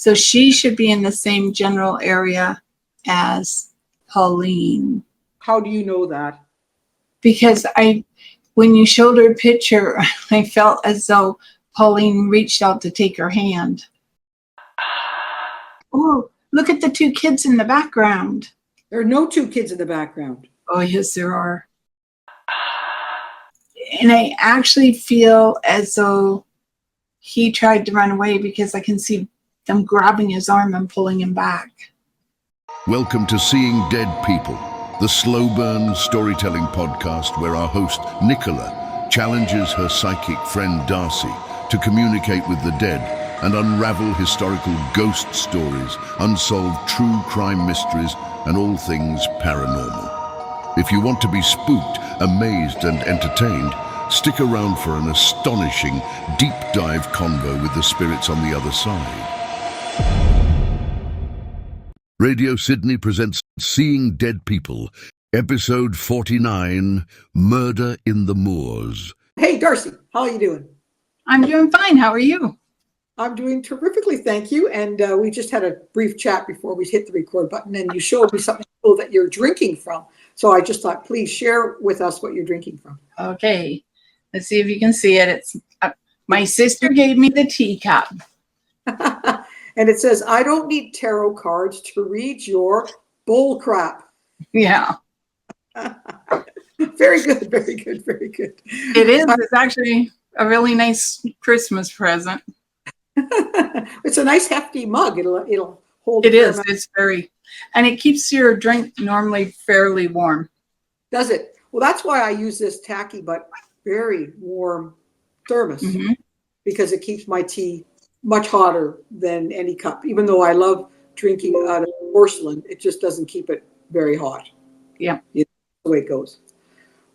So she should be in the same general area as Pauline. How do you know that? Because when you showed her picture, I felt as though Pauline reached out to take her hand. Oh, look at the two kids in the background. There are no two kids in the background. Oh, yes, there are. And I actually feel as though he tried to run away because I can see them grabbing his arm and pulling him back. Welcome to Seeing Dead People, the slow burn storytelling podcast where our host, Nicola, challenges her psychic friend Darcy to communicate with the dead and unravel historical ghost stories, unsolved true crime mysteries, and all things paranormal. If you want to be spooked, amazed, and entertained, stick around for an astonishing, deep dive convo with the spirits on the other side. Radio Sydney presents Seeing Dead People, episode 49, Murder in the Moors. Hey, Darcy, how are you doing? I'm doing fine. How are you? I'm doing terrifically, thank you. And we just had a brief chat before we hit the record button, and you showed me something cool that you're drinking from. So I just thought, please share with us what you're drinking from. Okay. Let's see if you can see it. It's my sister gave me the teacup. And it says, I don't need tarot cards to read your bull crap. Yeah. Very good, very good, very good. It is. It's actually a really nice Christmas present. It's a nice hefty mug. It'll hold. It is. It's very, and it keeps your drink normally fairly warm. Does it? Well, that's why I use this tacky but very warm thermos, because it keeps my tea much hotter than any cup. Even though I love drinking out of porcelain, it just doesn't keep it very hot. Yeah, that's the way it goes.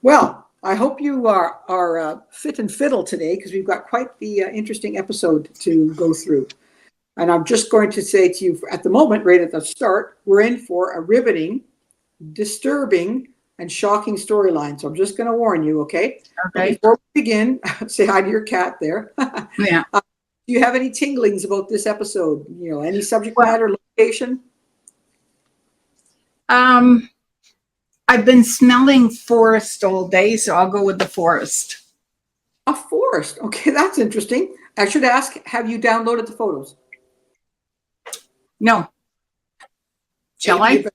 Well, I hope you are fit and fiddle today, because we've got quite the interesting episode to go through. And I'm just going to say to you, at the moment, right at the start, we're in for a riveting, disturbing, and shocking storyline. So I'm just going to warn you, okay? Okay. Before we begin, say hi to your cat there. Yeah. Do you have any tinglings about this episode? You know, any subject matter, location? I've been smelling forest all day, so I'll go with the forest. A forest. Okay, that's interesting. I should ask, have you downloaded the photos? No. Shall I?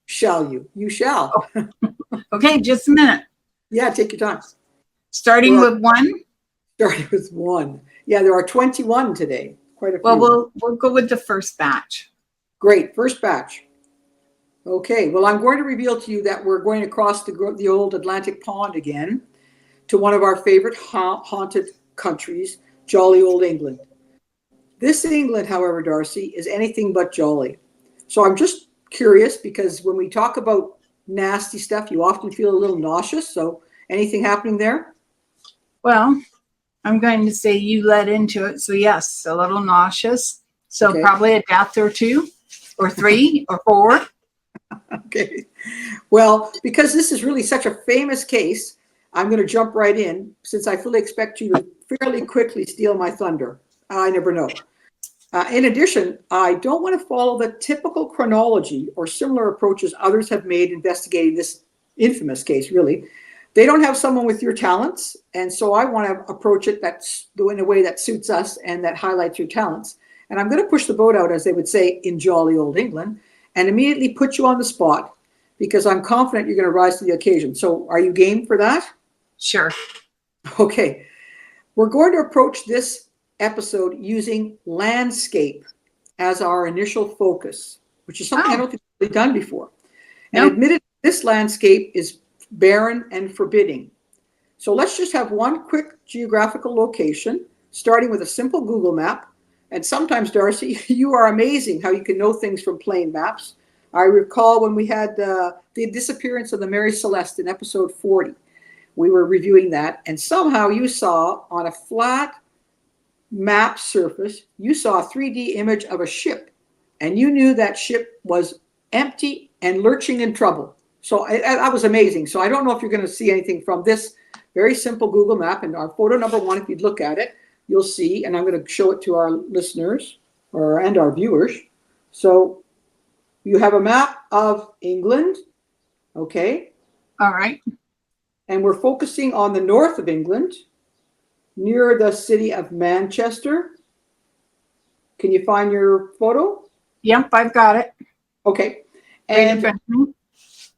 Shall you? You shall. Oh. Okay, just a minute. Yeah, take your time. Starting with one? Starting with one. Yeah, there are 21 today. Quite a few. Well, we'll go with the first batch. Great, first batch. Okay, well, I'm going to reveal to you that we're going to cross the old Atlantic pond again to one of our favorite haunted countries, jolly old England. This England, however, Darcy, is anything but jolly. So I'm just curious, because when we talk about nasty stuff, you often feel a little nauseous. So anything happening there? Well, I'm going to say you led into it. So yes, a little nauseous. So okay. Probably a death or two or three or four. Okay. Well, because this is really such a famous case, I'm going to jump right in, since I fully expect you to fairly quickly steal my thunder. I never know. In addition, I don't want to follow the typical chronology or similar approaches others have made investigating this infamous case, really. They don't have someone with your talents, and so I want to approach it in a way that suits us and that highlights your talents. And I'm going to push the boat out, as they would say in jolly old England, and immediately put you on the spot, because I'm confident you're going to rise to the occasion. So are you game for that? Sure. Okay. We're going to approach this episode using landscape as our initial focus, which is something I don't think we've done before. And admittedly, this landscape is barren and forbidding. So let's just have one quick geographical location, starting with a simple Google map. And sometimes, Darcy, you are amazing how you can know things from plain maps. I recall when we had the disappearance of the Mary Celeste in episode 40. We were reviewing that, and somehow you saw on a flat map surface, you saw a 3D image of a ship, and you knew that ship was empty and lurching in trouble. So that was amazing. So I don't know if you're going to see anything from this very simple Google map. And our photo number one, if you'd look at it, you'll see, and I'm going to show it to our listeners. and our viewers. So you have a map of England, okay? All right. And we're focusing on the north of England, near the city of Manchester. Can you find your photo? Yep, I've got it. Okay. Right in And front of me.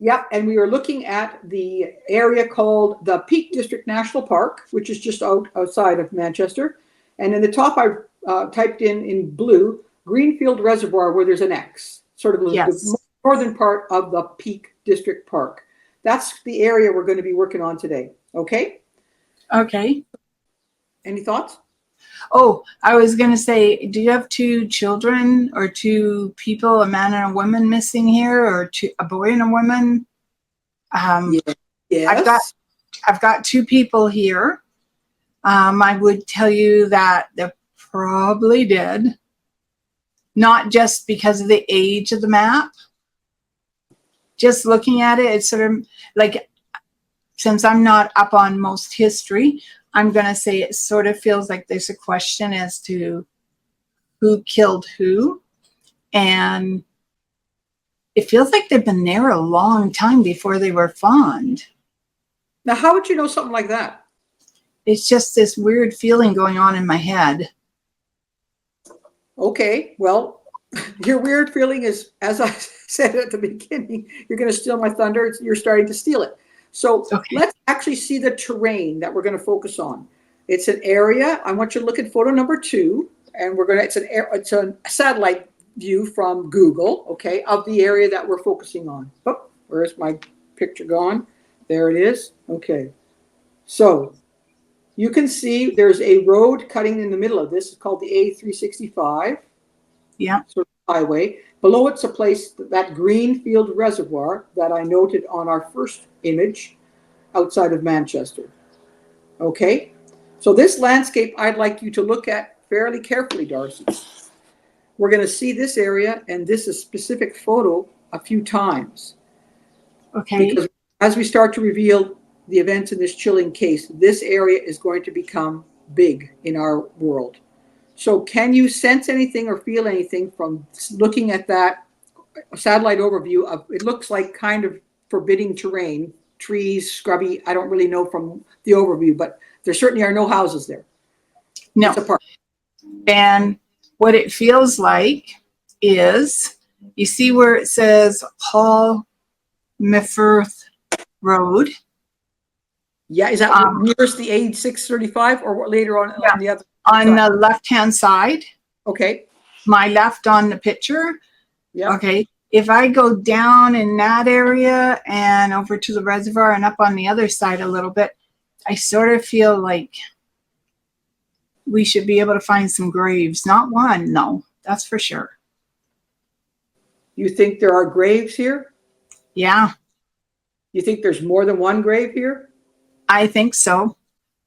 yep, and we are looking at the area called the Peak District National Park, which is just outside of Manchester. And in the top, I typed in blue, Greenfield Reservoir, where there's an X, sort of Yes. the northern part of the Peak District Park. That's the area we're going to be working on today. Okay? Okay. Any thoughts? Oh, I was going to say, do you have two children or two people, a man and a woman missing here, or a boy and a woman? Yes. I've got two people here. I would tell you that they're probably dead, not just because of the age of the map. Just looking at it, it's sort of like, since I'm not up on most history, I'm going to say it sort of feels like there's a question as to who killed who. And it feels like they've been there a long time before they were found. Now, how would you know something like that? It's just this weird feeling going on in my head. Okay, well, your weird feeling is, as I said at the beginning, you're going to steal my thunder. You're starting to steal it. So let's actually see the terrain that we're going to focus on. It's an area. I want you to look at photo number 2, and it's a satellite view from Google, okay, of the area that we're focusing on. Oh, where's my picture gone? There it is. Okay, so you can see there's a road cutting in the middle of this. It's called the A365. Yeah. Sort of highway. Below it's a place, that Greenfield Reservoir that I noted on our first image outside of Manchester. Okay? So this landscape I'd like you to look at fairly carefully, Darcy. We're going to see this area and this specific photo a few times. Okay. Because as we start to reveal the events in this chilling case, this area is going to become big in our world. So can you sense anything or feel anything from looking at that satellite overview of, it looks like kind of forbidding terrain, trees, scrubby. I don't really know from the overview, but there certainly are no houses there. No. It's a park. And what it feels like is, you see where it says Paul Mifford Road? Yeah, is that nearest the A635 or later on, yeah, on the other on side? the left-hand side? Okay. My left on the picture? Yeah. Okay. If I go down in that area and over to the reservoir and up on the other side a little bit, I sort of feel like we should be able to find some graves. Not one, no, that's for sure. You think there are graves here? Yeah. You think there's more than one grave here? I think so.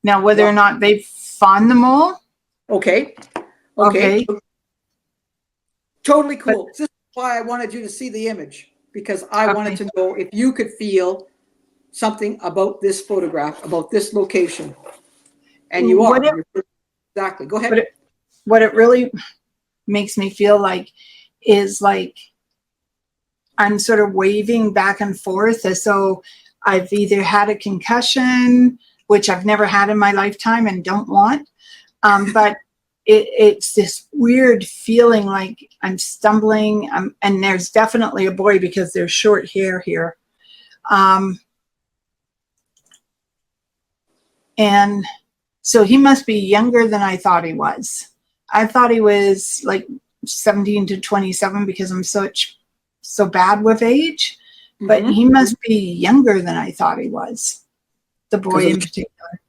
Now, whether or not they've found them all. Okay. Okay. Totally cool. This is why I wanted you to see the image, because I wanted to know if you could feel something about this photograph, about this location. And you are. Exactly. Go ahead. What it really makes me feel like is like I'm sort of waving back and forth as though I've either had a concussion, which I've never had in my lifetime and don't want, but it's this weird feeling like I'm stumbling, and there's definitely a boy because there's short hair here. And so he must be younger than I thought he was. I thought he was like 17 to 27 because I'm so bad with age, but he must be younger than I thought he was, the boy in particular.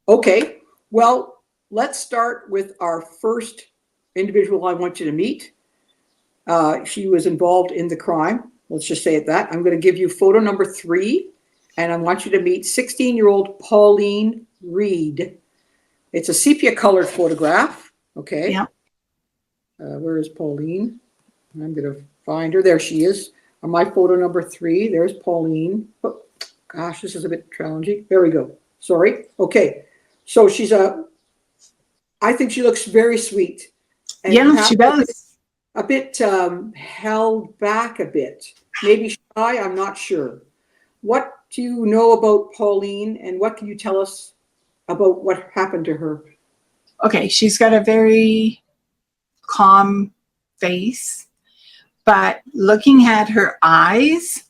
Okay, well, let's start with our first individual I want you to meet. She was involved in the crime. Let's just say it that. I'm going to give you photo number 3, and I want you to meet 16-year-old Pauline Reed. It's a sepia-colored photograph. Okay. Yeah. Where is Pauline? I'm going to find her. There she is. On my photo number 3, there's Pauline. Oh, gosh, this is a bit challenging. There we go. Sorry. Okay. So I think she looks very sweet. And Yeah, perhaps she does. a bit held back a bit. Maybe shy, I'm not sure. What do you know about Pauline, and what can you tell us about what happened to her? Okay, she's got a very calm face, but looking at her eyes,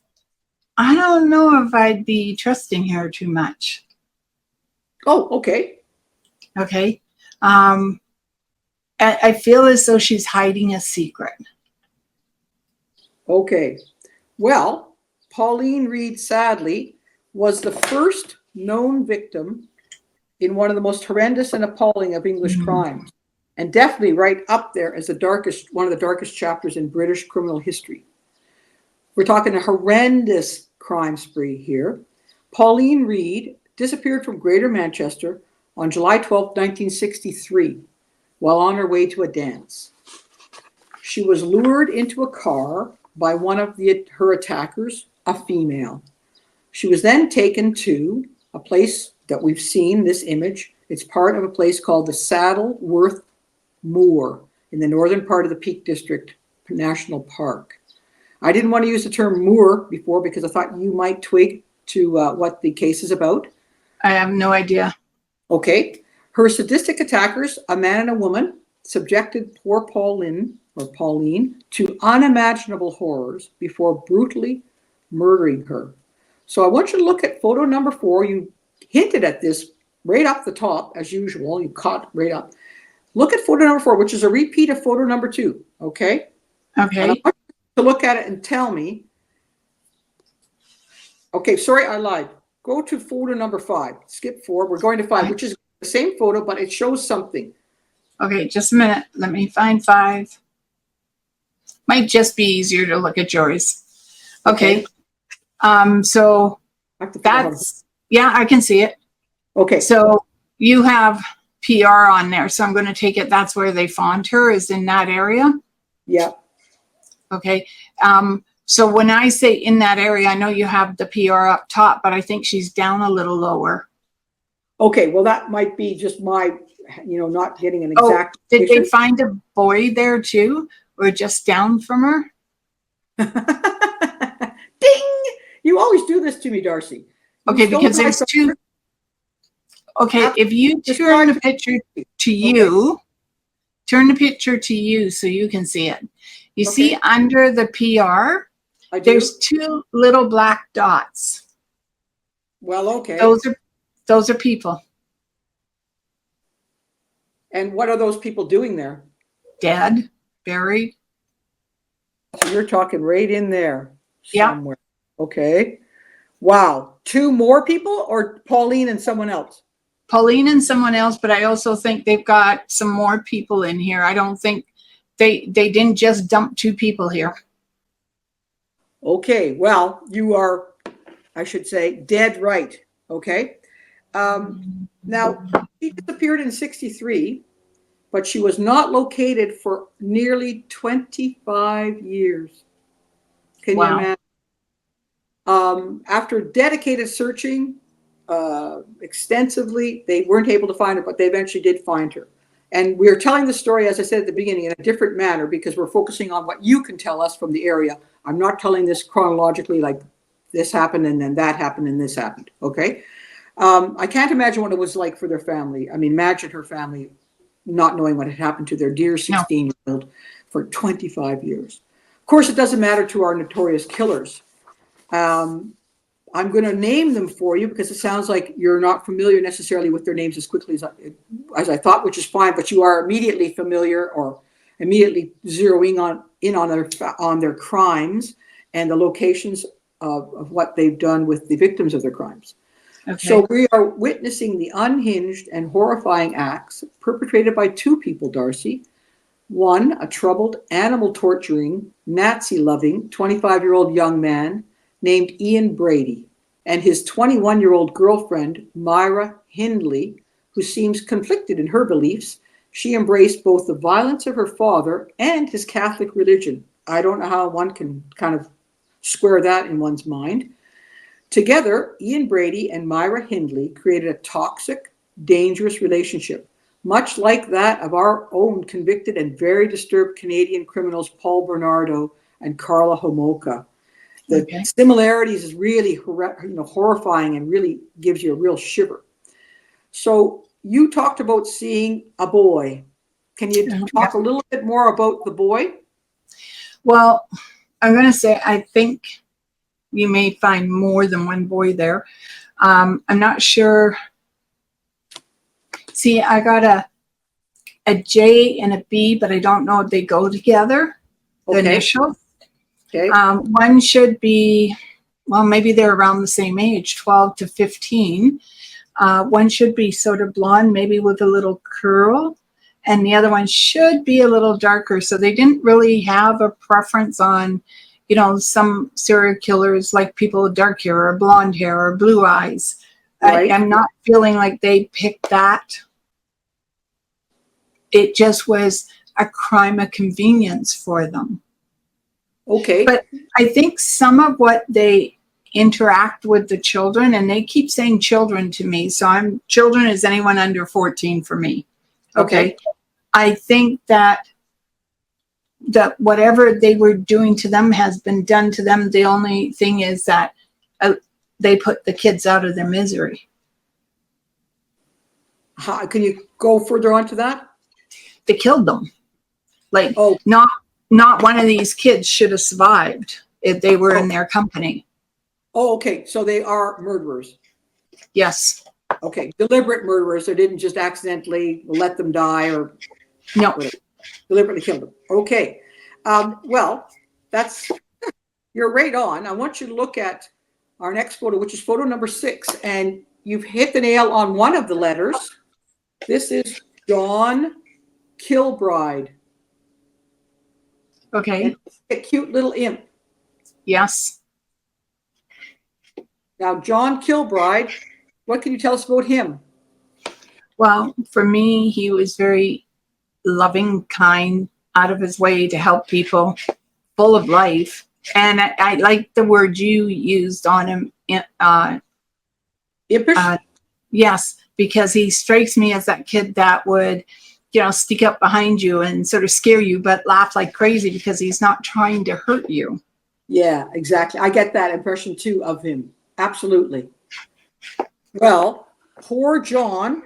I don't know if I'd be trusting her too much. Oh, okay. Okay. I feel as though she's hiding a secret. Okay. Well, Pauline Reed, sadly, was the first known victim in one of the most horrendous and appalling of English crimes, and definitely right up there as one of the darkest chapters in British criminal history. We're talking a horrendous crime spree here. Pauline Reed disappeared from Greater Manchester on July 12, 1963, while on her way to a dance. She was lured into a car by one of her attackers, a female. She was then taken to a place that we've seen, this image. It's part of a place called the Saddleworth Moor in the northern part of the Peak District National Park. I didn't want to use the term moor before because I thought you might twig to what the case is about. I have no idea. Okay. Her sadistic attackers, a man and a woman, subjected poor Pauline to unimaginable horrors before brutally murdering her. So I want you to look at photo number 4. You hinted at this right up the top, as usual. You caught right up. Look at photo number 4, which is a repeat of photo number 2. Okay? Okay. And I want you to look at it and tell me. Okay, sorry, I lied. Go to photo number 5. Skip 4. We're going to 5, which is the same photo, but it shows something. Okay, just a minute. Let me find 5. Might just be easier to look at yours. Okay. So that's, yeah, I can see it. Okay. So you have PR on there. So I'm going to take it that's where they found her, is in that area. Yeah. Okay. So when I say in that area, I know you have the PR up top, but I think she's down a little lower. Okay. Well, that might be just my, not getting an exact. Oh, did they find a boy there too, or just down from her? Ding! You always do this to me, Darcy. Okay, because there's two. Okay, if you turn the picture to you, turn the picture to you so you can see it. You see under the PR, there's 2 little black dots. Well, okay. Those are people. And what are those people doing there? Dead, buried. So you're talking right in there somewhere. Yeah. Okay. Wow. 2 more people, or Pauline and someone else? Pauline and someone else, but I also think they've got some more people in here. I don't think they didn't just dump 2 people here. Okay. Well, you are, I should say, dead right. Okay. Now, she disappeared in 1963, but she was not located for nearly 25 years. Can you imagine? After dedicated searching extensively, they weren't able to find her, but they eventually did find her. And we're telling the story, as I said at the beginning, in a different manner because we're focusing on what you can tell us from the area. I'm not telling this chronologically, like this happened and then that happened and this happened. Okay. I can't imagine what it was like for their family. I mean, imagine her family not knowing what had happened to their dear 16-year-old for 25 years. Of course, it doesn't matter to our notorious killers. I'm going to name them for you because it sounds like you're not familiar necessarily with their names as quickly as I thought, which is fine, but you are immediately familiar or immediately zeroing in on their crimes and the locations of what they've done with the victims of their crimes. Okay. So we are witnessing the unhinged and horrifying acts perpetrated by 2 people, Darcy. One, a troubled, animal-torturing, Nazi-loving 25-year-old young man named Ian Brady, and his 21-year-old girlfriend, Myra Hindley, who seems conflicted in her beliefs. She embraced both the violence of her father and his Catholic religion. I don't know how one can kind of square that in one's mind. Together, Ian Brady and Myra Hindley created a toxic, dangerous relationship, much like that of our own convicted and very disturbed Canadian criminals Paul Bernardo and Carla Homolka. The similarities is really horrifying and really gives you a real shiver. So you talked about seeing a boy. Can you talk a little bit more about the boy? Well, I'm going to say I think you may find more than one boy there. I'm not sure. See, I got a J and a B, but I don't know if they go together, the initials. Okay. One should be, well, maybe they're around the same age, 12 to 15. One should be sort of blonde, maybe with a little curl. And the other one should be a little darker. So they didn't really have a preference on, you know, some serial killers like people with dark hair or blonde hair or blue eyes. Right. I'm not feeling like they picked that. It just was a crime of convenience for them. Okay. But I think some of what they interact with the children, and they keep saying children to me. So children is anyone under 14 for me. Okay. I think that whatever they were doing to them has been done to them. The only thing is that they put the kids out of their misery. Can you go further on to that? They killed them. Like, not one of these kids should have survived if they were in their company. Oh, okay. So they are murderers. Yes. Okay. Deliberate murderers. They didn't just accidentally let them die or whatever. Deliberately killed them. Okay. Well, you're right on. I want you to look at our next photo, which is photo number 6. And you've hit the nail on one of the letters. This is John Kilbride. Okay. And a cute little imp. Yes. Now, John Kilbride, what can you tell us about him? Well, for me, he was very loving, kind, out of his way to help people, full of life. And I like the word you used on him. Impish? Yes, because he strikes me as that kid that would, you know, sneak up behind you and sort of scare you, but laugh like crazy because he's not trying to hurt you. Yeah, exactly. I get that impression too of him. Absolutely. Well, poor John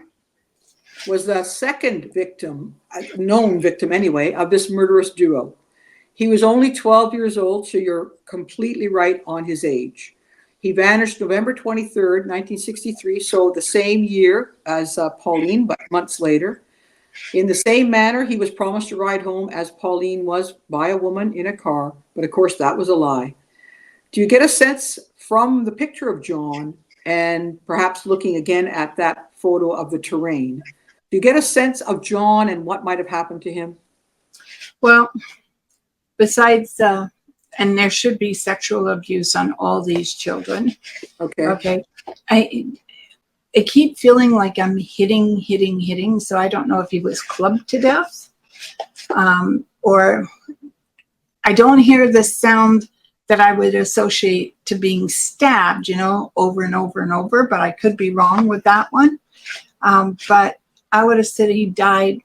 was the second victim, known victim anyway, of this murderous duo. He was only 12 years old, so you're completely right on his age. He vanished November 23rd, 1963, so the same year as Pauline, but months later. In the same manner, he was promised a ride home as Pauline was by a woman in a car, but of course that was a lie. Do you get a sense from the picture of John and perhaps looking again at that photo of the terrain, do you get a sense of John and what might have happened to him? Well, besides, and there should be sexual abuse on all these children. Okay. I keep feeling like I'm hitting. So I don't know if he was clubbed to death, or I don't hear the sound that I would associate to being stabbed, you know, over and over and over, but I could be wrong with that one. But I would have said he died,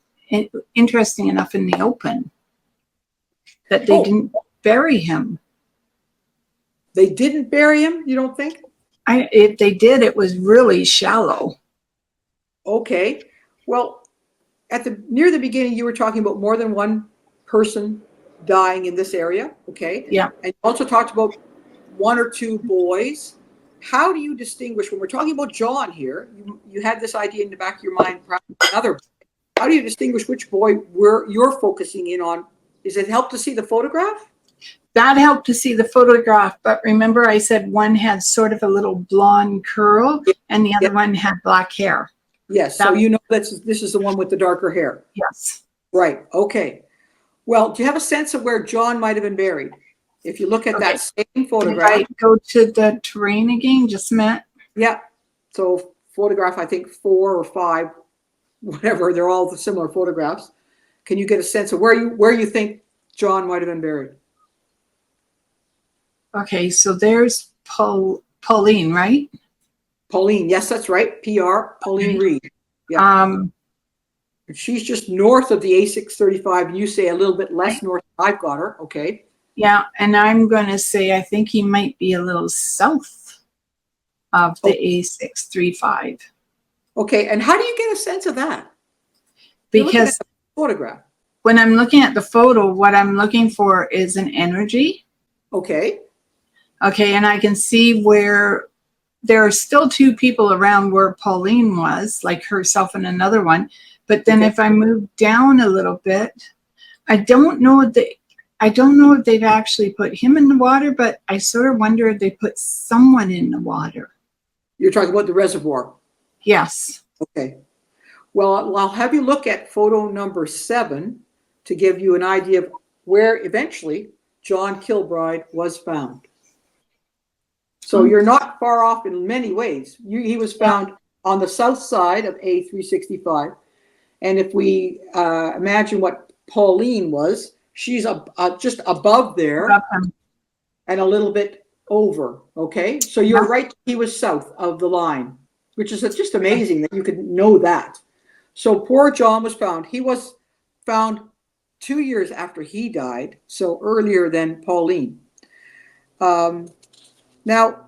interesting enough, in the open, that they didn't bury him. They didn't bury him, you don't think? If they did, it was really shallow. Okay. Well, near the beginning, you were talking about more than one person dying in this area. Okay. Yeah. And you also talked about one or two boys. How do you distinguish, when we're talking about John here, you had this idea in the back of your mind, perhaps another. How do you distinguish which boy you're focusing in on? Does it help to see the photograph? That helped to see the photograph, but remember I said one had sort of a little blonde curl and the other one had black hair. Yes, so you know this is the one with the darker hair. Yes. Right, okay. Well, do you have a sense of where John might have been buried? If you look at that same photograph. Right, go to the terrain again, just a minute. Yeah, so photograph, I think 4 or 5, whatever, they're all the similar photographs. Can you get a sense of where you think John might have been buried? Okay, so there's Pauline, right? Pauline, yes, that's right. PR, Pauline Reed. Yeah. She's just north of the A635, and you say a little bit less north. I've got her. Okay. Yeah, and I'm going to say I think he might be a little south of the A635. Okay, and how do you get a sense of that? You're looking Because at the photograph. when I'm looking at the photo, what I'm looking for is an energy. Okay. Okay, and I can see where there are still two people around where Pauline was, like herself and another one. But then if I move down a little bit, I don't know if they've actually put him in the water, but I sort of wonder if they put someone in the water. You're talking about the reservoir. Yes. Okay. Well, I'll have you look at photo number 7 to give you an idea of where eventually John Kilbride was found. So you're not far off in many ways. He was found on the south side of A365. And if we imagine what Pauline was, she's just above there and a little bit over. Okay. So you're right. He was south of the line, which is just amazing that you could know that. So poor John was found. He was found 2 years after he died, so earlier than Pauline. Now,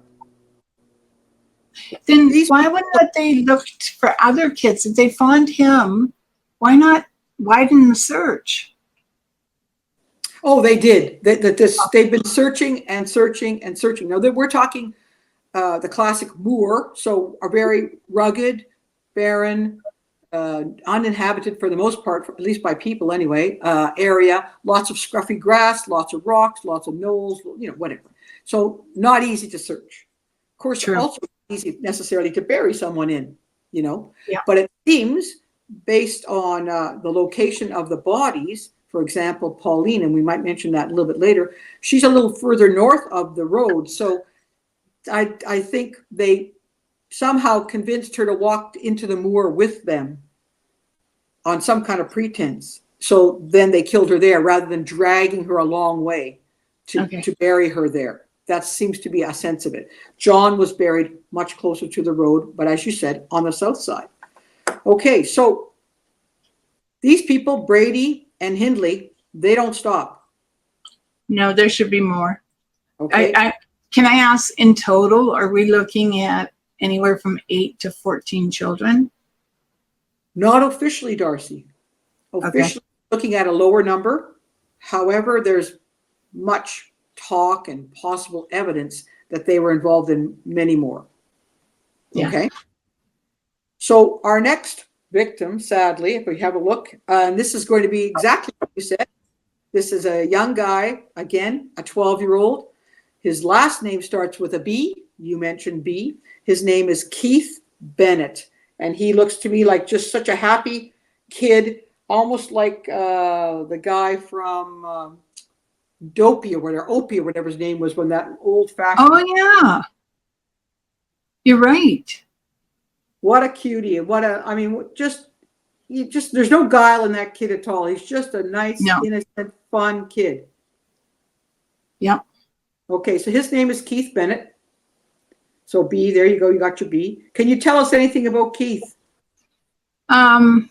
then why wouldn't they look for other kids? If they found him, why not widen the search? Oh, they did. They've been searching and searching and searching. Now, we're talking the classic moor, so a very rugged, barren, uninhabited for the most part, at least by people anyway, area. Lots of scruffy grass, lots of rocks, lots of knolls, whatever. So not easy to search. Of course, also not easy necessarily to bury someone in, But it seems, based on the location of the bodies, for example, Pauline, and we might mention that a little bit later, she's a little further north of the road. So I think they somehow convinced her to walk into the moor with them on some kind of pretense. So then they killed her there rather than dragging her a long way to bury her there. That seems to be a sense of it. John was buried much closer to the road, but as you said, on the south side. Okay, so these people, Brady and Hindley, they don't stop. No, there should be more. Okay. Can I ask, in total, are we looking at anywhere from 8 to 14 children? Not officially, Darcy. Officially looking at a lower number. However, there's much talk and possible evidence that they were involved in many more. Okay. So our next victim, sadly, if we have a look, and this is going to be exactly what you said. This is a young guy, again, a 12-year-old. His last name starts with a B. You mentioned B. His name is Keith Bennett. And he looks to me like just such a happy kid, almost like the guy from Opie or whatever his name was, when that old-fashioned. Oh, yeah. You're right. What a cutie. There's no guile in that kid at all. He's just a nice, innocent, fun kid. Yep. Okay, so his name is Keith Bennett. So B, there you go. You got your B. Can you tell us anything about Keith? I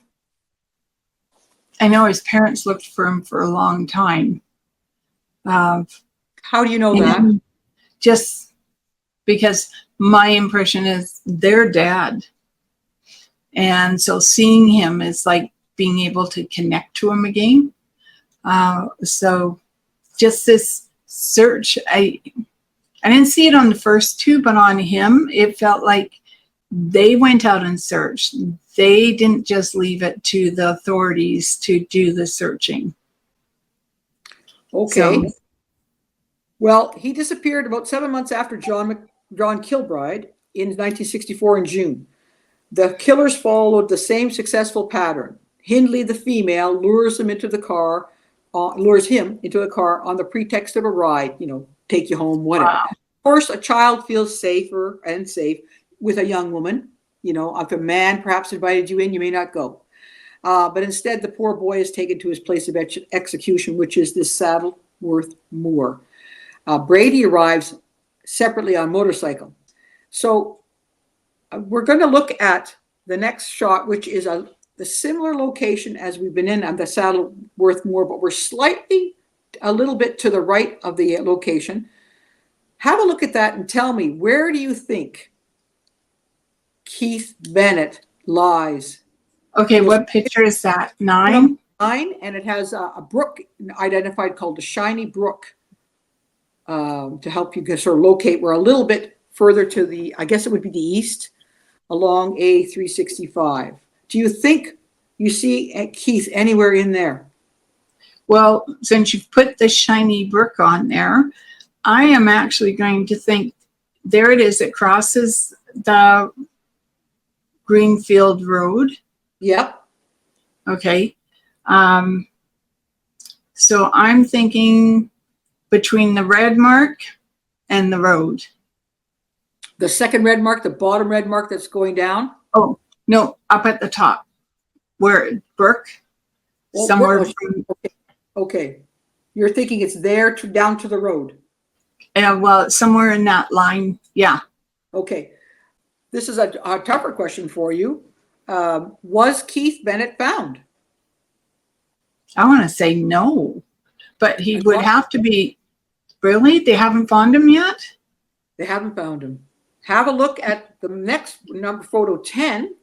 know his parents looked for him for a long time. How do you know that? Just because my impression is their dad. And so seeing him is like being able to connect to him again. So just this search, I didn't see it on the first two, but on him, it felt like they went out and searched. They didn't just leave it to the authorities to do the searching. Okay. Well, he disappeared about 7 months after John Kilbride in 1964 in June. The killers followed the same successful pattern. Hindley, the female, lures him into a car on the pretext of a ride, take you home, whatever. Wow. Of course, a child feels safer and safe with a young woman. If a man perhaps invited you in, you may not go. But instead, the poor boy is taken to his place of execution, which is this Saddleworth Moor. Brady arrives separately on motorcycle. So we're going to look at the next shot, which is the similar location as we've been in at the Saddleworth Moor, but we're slightly a little bit to the right of the location. Have a look at that and tell me, where do you think Keith Bennett lies? Okay, what picture is that? 9? 9, and it has a brook identified called the Shiny Brook to help you sort of locate. We're a little bit further to the, I guess it would be the east, along A365. Do you think you see Keith anywhere in there? Well, since you've put the Shiny Brook on there, I am actually going to think, there it is. It crosses the Greenfield Road. Yep. Okay. So I'm thinking between the red mark and the road. The second red mark, the bottom red mark that's going down? Oh, no, up at the top. Where Brook? Well, Somewhere from, okay. You're thinking it's there down to the road. Well, somewhere in that line. Yeah. Okay. This is a tougher question for you. Was Keith Bennett found? I want to say no, but he would have to be. Really? They haven't found him yet? They haven't found him. Have a look at the next number, photo 10,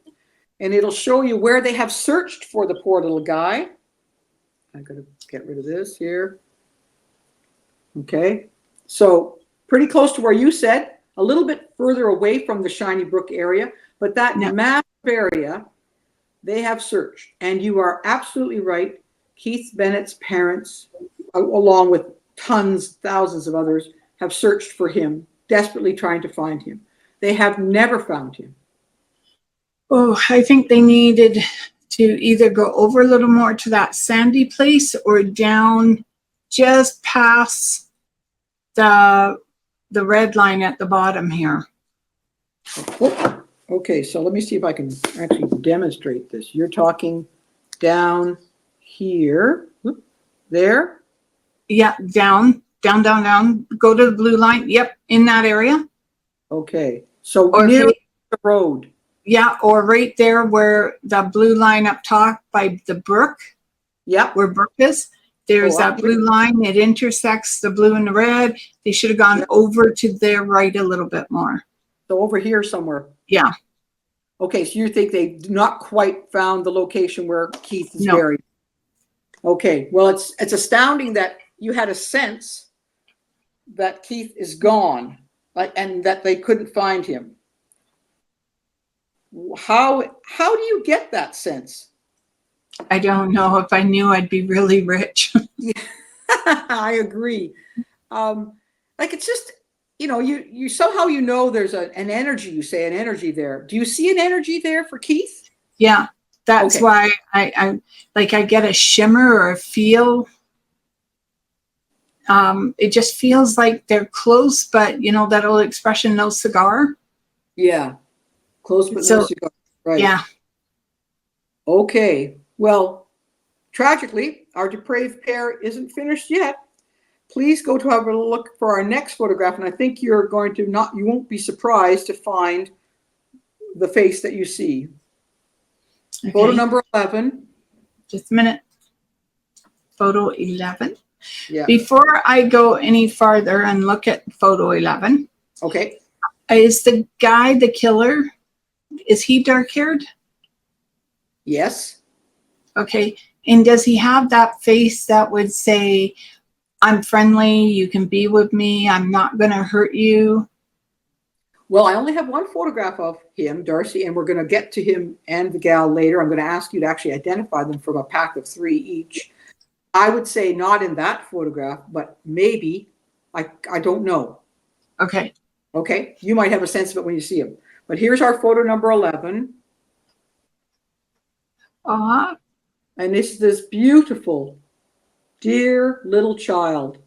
and it'll show you where they have searched for the poor little guy. I'm going to get rid of this here. Okay. So pretty close to where you said, a little bit further away from the Shiny Brook area, but that massive area, they have searched. And you are absolutely right. Keith Bennett's parents, along with thousands of others, have searched for him, desperately trying to find him. They have never found him. Oh, I think they needed to either go over a little more to that sandy place or down just past the red line at the bottom here. Okay, so let me see if I can actually demonstrate this. You're talking down here, there? Yeah, down. Go to the blue line. Yep, in that area. Okay, so or near the road. Yeah, or right there where the blue line up top by the brook. Yep. Where Brook is. There's that blue line. It intersects the blue and the red. They should have gone over to their right a little bit more. So over here somewhere. Yeah. Okay, so you think they not quite found the location where Keith is buried? Okay, well, it's astounding that you had a sense that Keith is gone, and that they couldn't find him. How do you get that sense? I don't know. If I knew, I'd be really rich. Yeah, I agree. It's just, you somehow there's an energy. You say an energy there. Do you see an energy there for Keith? Yeah, that's why I get a shimmer or a feel. It just feels like they're close, but that old expression, no cigar. Yeah, close but no cigar. Right. Yeah. Okay. Well, tragically, our depraved pair isn't finished yet. Please go to have a look for our next photograph, and I think you won't be surprised to find the face that you see. Okay. Photo number 11. Just a minute. Photo 11. Yeah. Before I go any farther and look at photo 11. Okay. Is the guy the killer? Is he dark-haired? Yes. Okay. And does he have that face that would say, I'm friendly, you can be with me, I'm not going to hurt you? Well, I only have one photograph of him, Darcy, and we're going to get to him and the gal later. I'm going to ask you to actually identify them from a pack of 3 each. I would say not in that photograph, but maybe. I don't know. Okay. Okay. You might have a sense of it when you see him. But here's our photo number 11. And it's this beautiful, dear little child.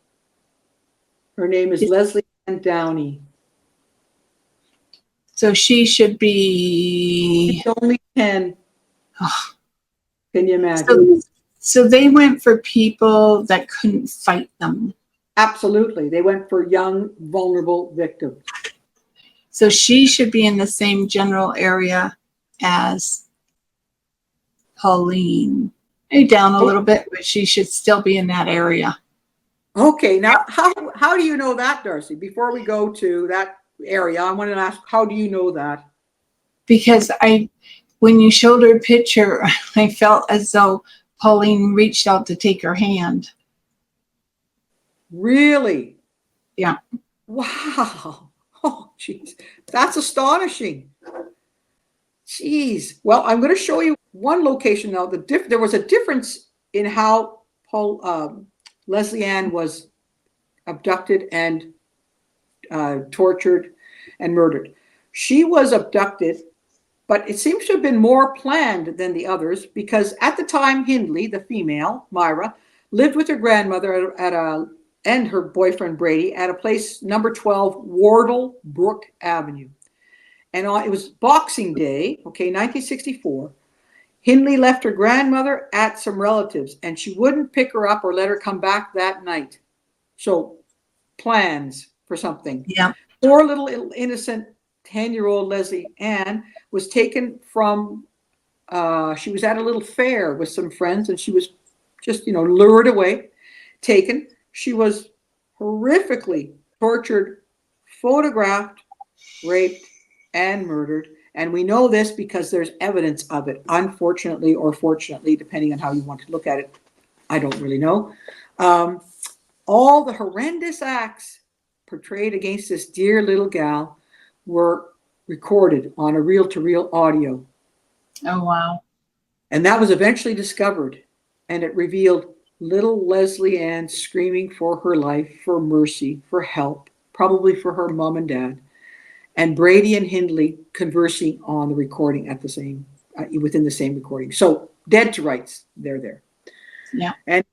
Her name is Leslie Ann Downey. So she should be... She's only 10. Oh. Can you imagine? So they went for people that couldn't fight them. Absolutely. They went for young, vulnerable victims. So she should be in the same general area as Pauline. Maybe down a little bit, but she should still be in that area. Okay, now how do you know that, Darcy? Before we go to that area, I want to ask, how do you know that? Because when you showed her picture, I felt as though Pauline reached out to take her hand. Really? Yeah. Wow. Oh, jeez. That's astonishing. Jeez. Well, I'm going to show you one location now. There was a difference in how Leslie Ann was abducted and tortured and murdered. She was abducted, but it seems to have been more planned than the others, because at the time, Hindley, the female, Myra, lived with her grandmother and her boyfriend Brady at a place number 12 Wardle Brook Avenue. And it was Boxing Day, 1964. Hindley left her grandmother at some relatives, and she wouldn't pick her up or let her come back that night. So, plans for something. Yeah. Poor little innocent 10-year-old Leslie Ann was taken from, she was at a little fair with some friends, and she was just, lured away, taken. She was horrifically tortured, photographed, raped, and murdered. And we know this because there's evidence of it, unfortunately or fortunately, depending on how you want to look at it. I don't really know. All the horrendous acts portrayed against this dear little gal were recorded on a reel-to-reel audio. Oh, wow. And that was eventually discovered, and it revealed little Leslie Ann screaming for her life, for mercy, for help, probably for her mom and dad, and Brady and Hindley conversing on the recording at the same, within the same recording. So dead to rights, they're there. Yeah. And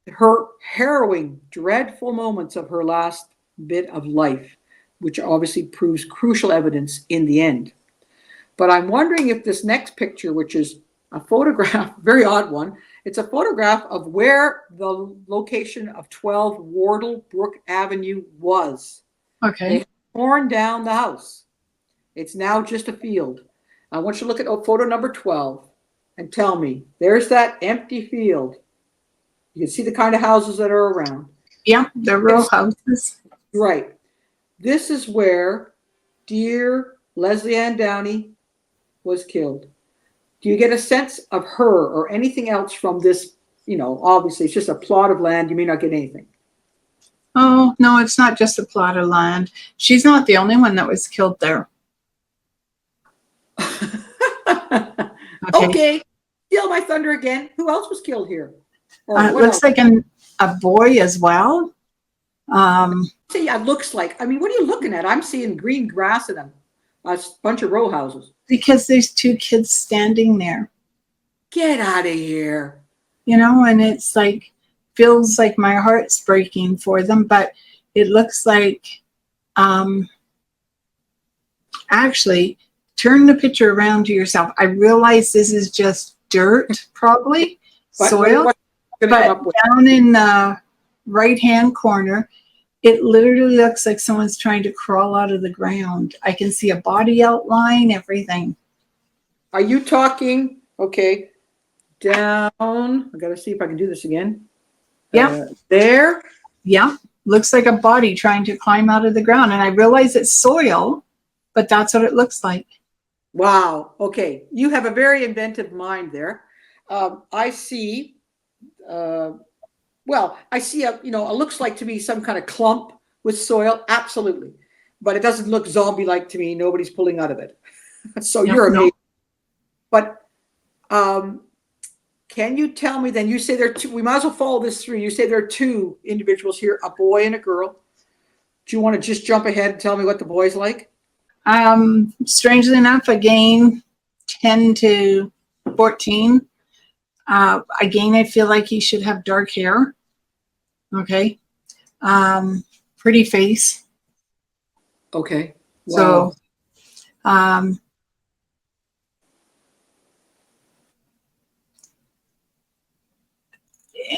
her harrowing, dreadful moments of her last bit of life, which obviously proves crucial evidence in the end. But I'm wondering if this next picture, which is a photograph, very odd one, it's a photograph of where the location of 12 Wardle Brook Avenue was. Okay. They torn down the house. It's now just a field. I want you to look at photo number 12 and tell me, there's that empty field. You can see the kind of houses that are around. Yeah, the row houses. Right. This is where dear Leslie Ann Downey was killed. Do you get a sense of her or anything else from this? Obviously it's just a plot of land. You may not get anything. Oh, no, it's not just a plot of land. She's not the only one that was killed there. Okay. Steal my thunder again. Who else was killed here? It looks like a boy as well. See, it looks like. I mean, what are you looking at? I'm seeing green grass and a bunch of row houses. Because there's two kids standing there. Get out of here. And it's like, feels like my heart's breaking for them, but it looks like, actually, turn the picture around to yourself. I realize this is just dirt, probably, soil, but down in the right-hand corner, it literally looks like someone's trying to crawl out of the ground. I can see a body outline, everything. Are you talking, down, I got to see if I can do this again. Yeah. There? Yeah. Looks like a body trying to climb out of the ground. And I realize it's soil, but that's what it looks like. Wow. Okay. You have a very inventive mind there. I see, I see it looks like to me some kind of clump with soil. Absolutely. But it doesn't look zombie-like to me. Nobody's pulling out of it. So you're amazing. No. But can you tell me then, you say there are two, we might as well follow this through. You say there are two individuals here, a boy and a girl. Do you want to just jump ahead and tell me what the boy's like? Strangely enough, again, 10 to 14. Again, I feel like he should have dark hair. Okay. Pretty face. Okay. Wow. So,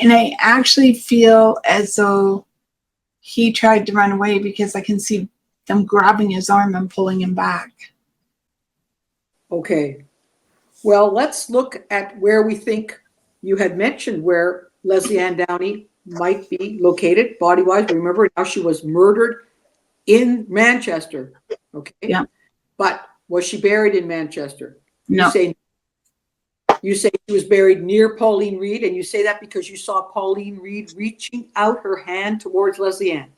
and I actually feel as though he tried to run away because I can see them grabbing his arm and pulling him back. Okay. Well, let's look at where we think you had mentioned where Leslie Ann Downey might be located body-wise. Remember, now she was murdered in Manchester. Okay. Yeah. But was she buried in Manchester? No. You say she was buried near Pauline Reed, and you say that because you saw Pauline Reed reaching out her hand towards Leslie Ann.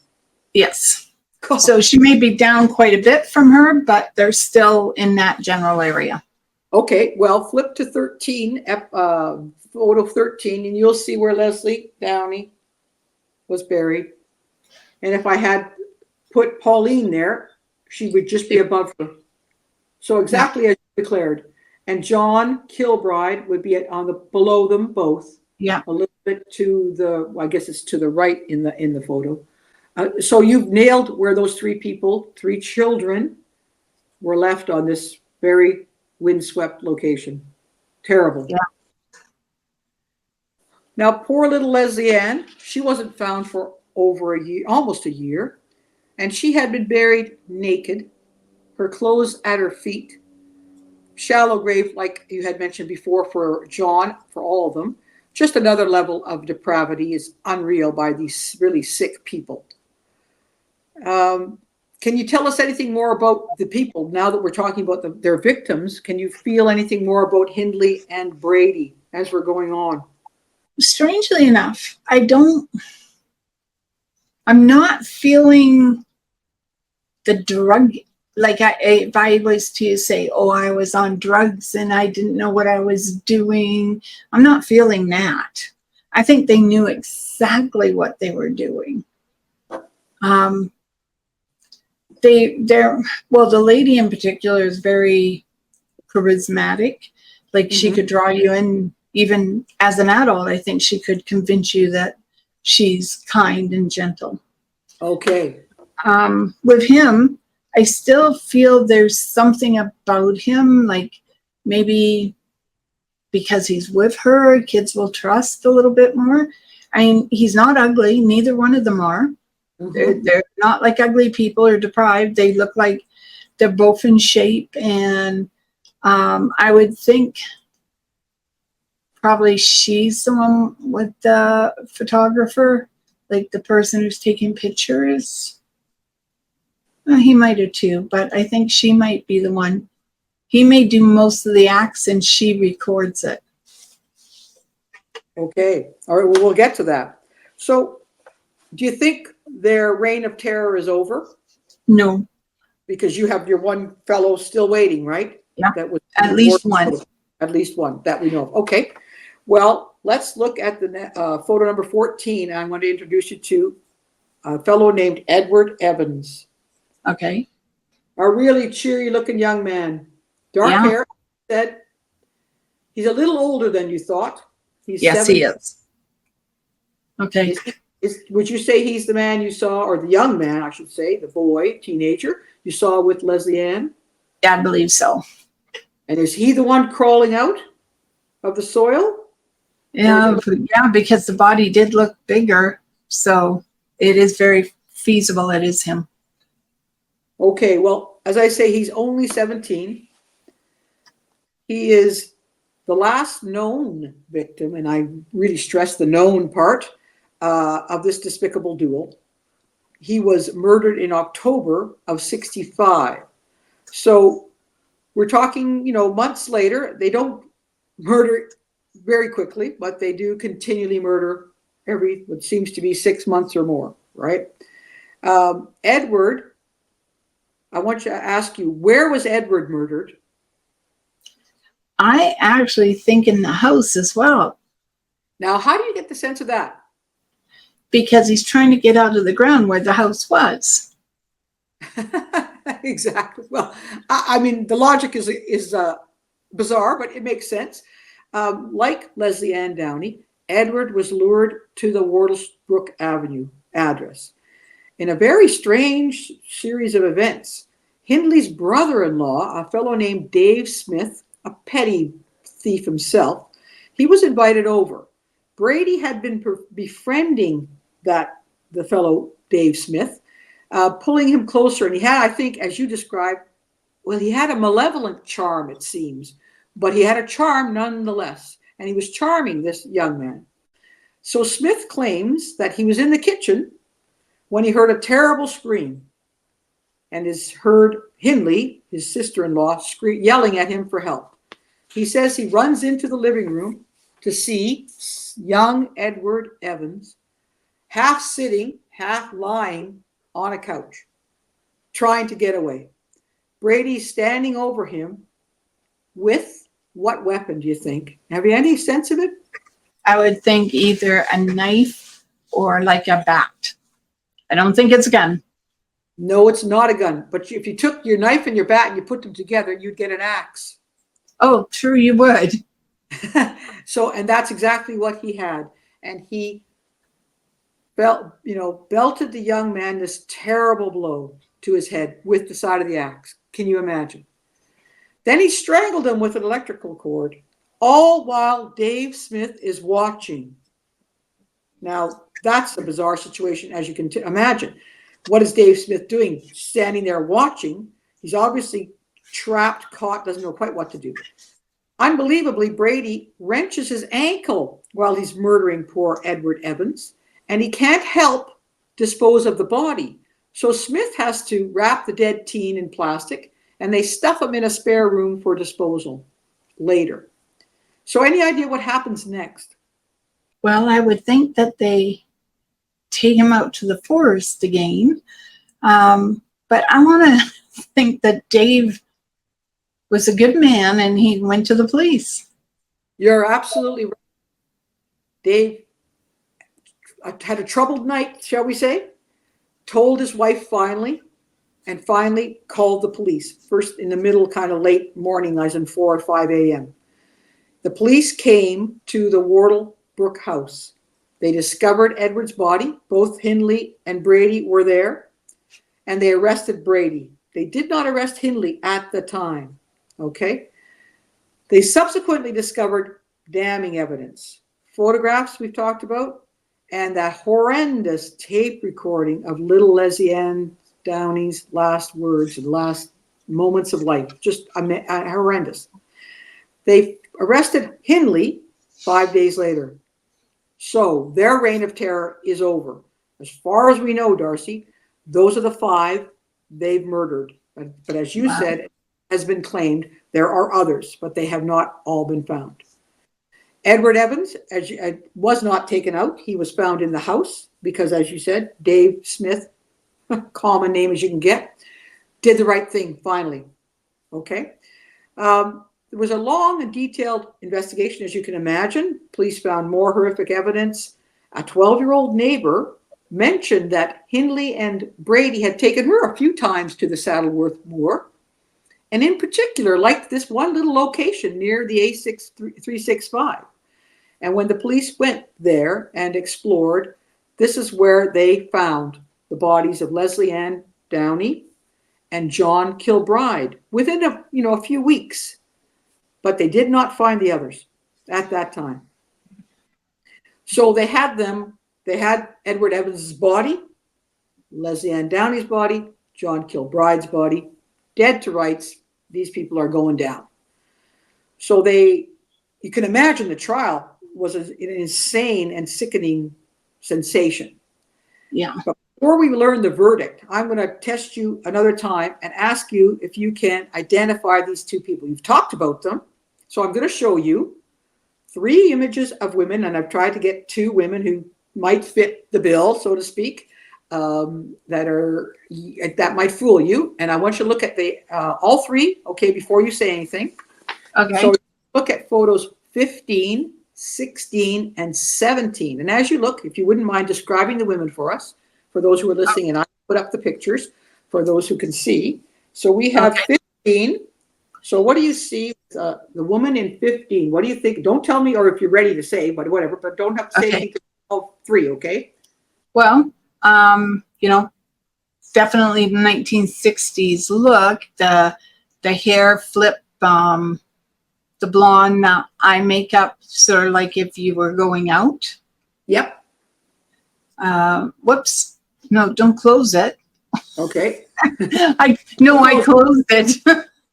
Yes. Cool. So she may be down quite a bit from her, but they're still in that general area. Okay, well, flip to 13, photo 13, and you'll see where Leslie Downey was buried. And if I had put Pauline there, she would just be above her. So exactly as you declared. And John Kilbride would be on the below them both. Yeah. A little bit to the, I guess it's to the right in the photo. So you've nailed where those three children were left on this very windswept location. Terrible. Yeah. Now, poor little Leslie Ann, she wasn't found for over a year, almost a year, and she had been buried naked, her clothes at her feet, shallow grave, like you had mentioned before for John, for all of them. Just another level of depravity is unreal by these really sick people. Can you tell us anything more about the people now that we're talking about their victims? Can you feel anything more about Hindley and Brady as we're going on? Strangely enough, I'm not feeling the drug, like if I was to say, oh, I was on drugs and I didn't know what I was doing. I'm not feeling that. I think they knew exactly what they were doing. The lady in particular is very charismatic. Like she could draw you in, even as an adult. I think she could convince you that she's kind and gentle. Okay. With him, I still feel there's something about him, like maybe because he's with her, kids will trust a little bit more. I mean, he's not ugly. Neither one of them are. They're not like ugly people or deprived. They look like they're both in shape. And I would think probably she's the one with the photographer, like the person who's taking pictures. Well, he might have too, but I think she might be the one. He may do most of the acts and she records it. Okay. All right. Well, we'll get to that. So do you think their reign of terror is over? No. Because you have your one fellow still waiting, right? Yeah. That was at least one. At least one that we know of. Okay. Well, let's look at the photo number 14. I'm going to introduce you to a fellow named Edward Evans. Okay. A really cheery looking young man. Dark hair. Said he's a little older than you thought. He's yes, 70. he is. Okay. Would you say he's the man you saw, or the young man, I should say, the boy, teenager, you saw with Leslie Ann? Yeah, I believe so. And is he the one crawling out of the soil? Yeah, because the body did look bigger. So it is very feasible it is him. Okay, well, as I say, he's only 17. He is the last known victim, and I really stress the known part, of this despicable duel. He was murdered in October of 65. So we're talking, months later. They don't murder very quickly, but they do continually murder every, what seems to be 6 months or more, right? Edward, I want to ask you, where was Edward murdered? I actually think in the house as well. Now, how do you get the sense of that? Because he's trying to get out of the ground where the house was. Exactly. Well, I mean, the logic is bizarre, but it makes sense. Like Leslie Ann Downey, Edward was lured to the Wardlesbrook Avenue address. In a very strange series of events, Hindley's brother-in-law, a fellow named Dave Smith, a petty thief himself, he was invited over. Brady had been befriending the fellow Dave Smith, pulling him closer. And he had, I think, as you described, well, he had a malevolent charm, it seems, but he had a charm nonetheless, and he was charming this young man. So Smith claims that he was in the kitchen when he heard a terrible scream and has heard Hindley, his sister-in-law, yelling at him for help. He says he runs into the living room to see young Edward Evans half sitting, half lying on a couch, trying to get away. Brady's standing over him with what weapon, do you think? Have you any sense of it? I would think either a knife or like a bat. I don't think it's a gun. No, it's not a gun. But if you took your knife and your bat and you put them together, you'd get an axe. Oh, true, you would. And that's exactly what he had. And he belted the young man this terrible blow to his head with the side of the axe. Can you imagine? Then he strangled him with an electrical cord, all while Dave Smith is watching. Now, that's a bizarre situation, as you can imagine. What is Dave Smith doing? Standing there watching. He's obviously trapped, caught, doesn't know quite what to do. Unbelievably, Brady wrenches his ankle while he's murdering poor Edward Evans, and he can't help dispose of the body. So Smith has to wrap the dead teen in plastic, and they stuff him in a spare room for disposal later. So any idea what happens next? Well, I would think that they take him out to the forest again. But I want to think that Dave was a good man and he went to the police. You're absolutely right. Dave had a troubled night, shall we say, told his wife finally called the police. First in the middle, kind of late morning, as in 4 or 5 a.m. The police came to the Wardlebrook house. They discovered Edward's body. Both Hindley and Brady were there, and they arrested Brady. They did not arrest Hindley at the time, okay? They subsequently discovered damning evidence. Photographs we've talked about, and that horrendous tape recording of little Leslie Ann Downey's last words and last moments of life. Just horrendous. They arrested Hindley 5 days later. So their reign of terror is over. As far as we know, Darcy, those are the 5 they've murdered. But as you said, has been claimed, there are others, but they have not all been found. Edward Evans was not taken out. He was found in the house because, as you said, Dave Smith, common name as you can get, did the right thing finally. Okay. There was a long and detailed investigation, as you can imagine. Police found more horrific evidence. A 12-year-old neighbor mentioned that Hindley and Brady had taken her a few times to the Saddleworth Moor, and in particular liked this one little location near the A365. And when the police went there and explored, this is where they found the bodies of Leslie Ann Downey and John Kilbride within a few weeks. But they did not find the others at that time. So they had Edward Evans' body, Leslie Ann Downey's body, John Kilbride's body, dead to rights. These people are going down. So you can imagine the trial was an insane and sickening sensation. Yeah. But before we learn the verdict, I'm going to test you another time and ask you if you can identify these 2 people. You've talked about them. So I'm going to show you 3 images of women, and I've tried to get 2 women who might fit the bill, so to speak, that might fool you. And I want you to look at all 3, okay, before you say anything. Okay. So look at photos 15, 16, and 17. And as you look, if you wouldn't mind describing the women for us, for those who are listening, and I put up the pictures for those who can see. So we have 15. So what do you see? The woman in 15. What do you think? Don't tell me, or if you're ready to say, but whatever. But don't have to say anything to all 3, okay? Well, definitely the 1960s look. The hair flip, the blonde eye makeup, sort of like if you were going out. Yep. Whoops. No, don't close it. Okay. I closed it.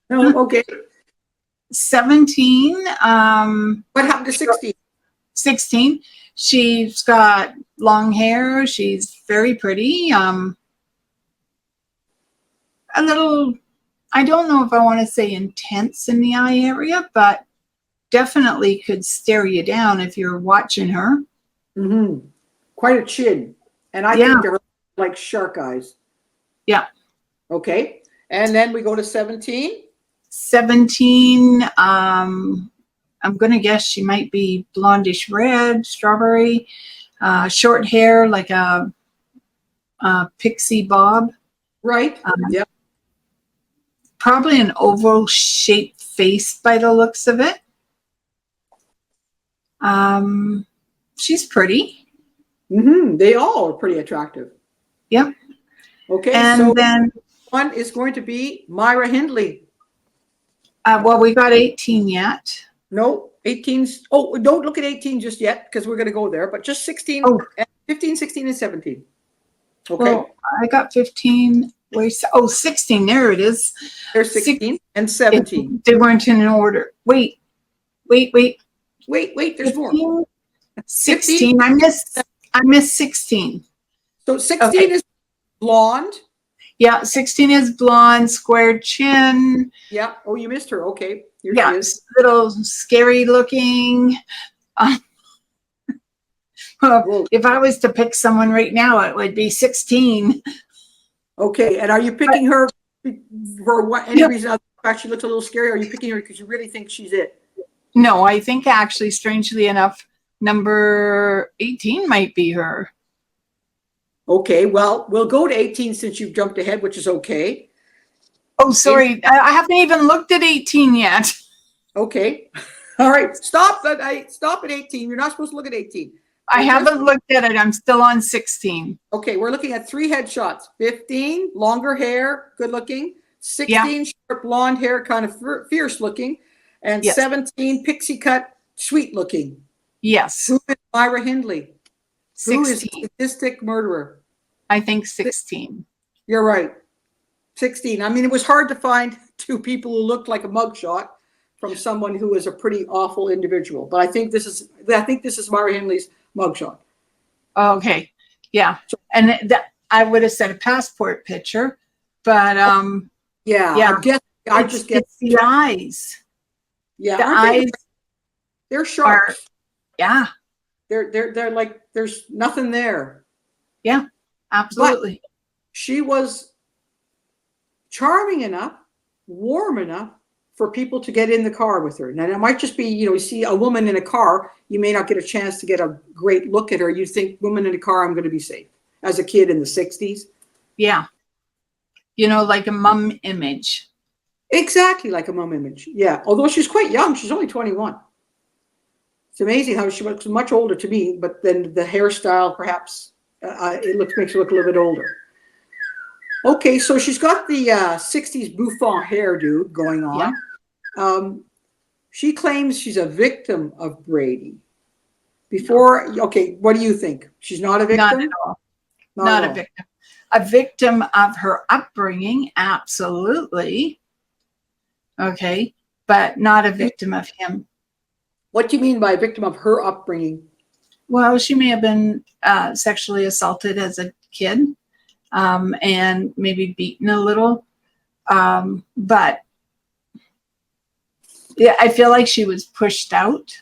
No, okay. 17. What happened to 16? 16. She's got long hair. She's very pretty. A little, I don't know if I want to say intense in the eye area, but definitely could stare you down if you're watching her. Mm-hmm. Quite a chin. And I think they're like shark eyes. Yeah. Okay. And then we go to 17. 17. I'm going to guess she might be blondish red, strawberry, short hair, like a pixie bob. Right. Yep. Probably an oval shaped face by the looks of it. She's pretty. Mm-hmm. They all are pretty attractive. Yep. Okay. And so then one is going to be Myra Hindley. well, we got 18 yet. No, 18's. Oh, don't look at 18 just yet because we're going to go there, but just 16, 15, 16, and 17. Okay. Well, I got 15. Where's 16? There it is. There's 16 and 17. They weren't in order. Wait. Wait, there's 15, more. 16. I missed 16. So 16 is blonde. Yeah, 16 is blonde, square chin. Yeah. Oh, you missed her. Okay. Here Yeah, she is. little scary looking. Well, if I was to pick someone right now, it would be 16. Okay. And are you picking her for what any reason other than the fact she looks a little scary? Or are you picking her because you really think she's it? No, I think actually, strangely enough, number 18 might be her. Okay. Well, we'll go to 18 since you've jumped ahead, which is okay. Oh, sorry. I haven't even looked at 18 yet. Okay. All right. Stop at 18. You're not supposed to look at 18. I haven't looked at it. I'm still on 16. Okay, we're looking at 3 headshots. 15, longer hair, good looking. 16, short blonde hair, kind of fierce looking. And 17, pixie cut, sweet looking. Yes. Who is Myra Hindley? 16. Who is the sadistic murderer? I think 16. You're right. 16. I mean, it was hard to find 2 people who looked like a mugshot from someone who is a pretty awful individual. But I think this is Myra Hindley's mugshot. Okay. Yeah. And I would have said a passport picture, but I just get the eyes. Yeah, the eyes. They're sharks. Yeah. They're like there's nothing there. Yeah, absolutely. But she was charming enough, warm enough for people to get in the car with her. Now, it might just be, you see a woman in a car, you may not get a chance to get a great look at her. You think, woman in a car, I'm going to be safe. As a kid in the 60s. Yeah. Like a mum image. Exactly like a mum image. Yeah. Although she's quite young. She's only 21. It's amazing how she looks much older to me, but then the hairstyle, perhaps, makes her look a little bit older. Okay, so she's got the 60s bouffant hairdo going on. Yeah. She claims she's a victim of Brady. Okay, what do you think? She's not a victim? Not at all. Not a victim. A victim of her upbringing, absolutely. Okay, but not a victim of him. What do you mean by a victim of her upbringing? Well, she may have been sexually assaulted as a kid. And maybe beaten a little. But yeah, I feel like she was pushed out,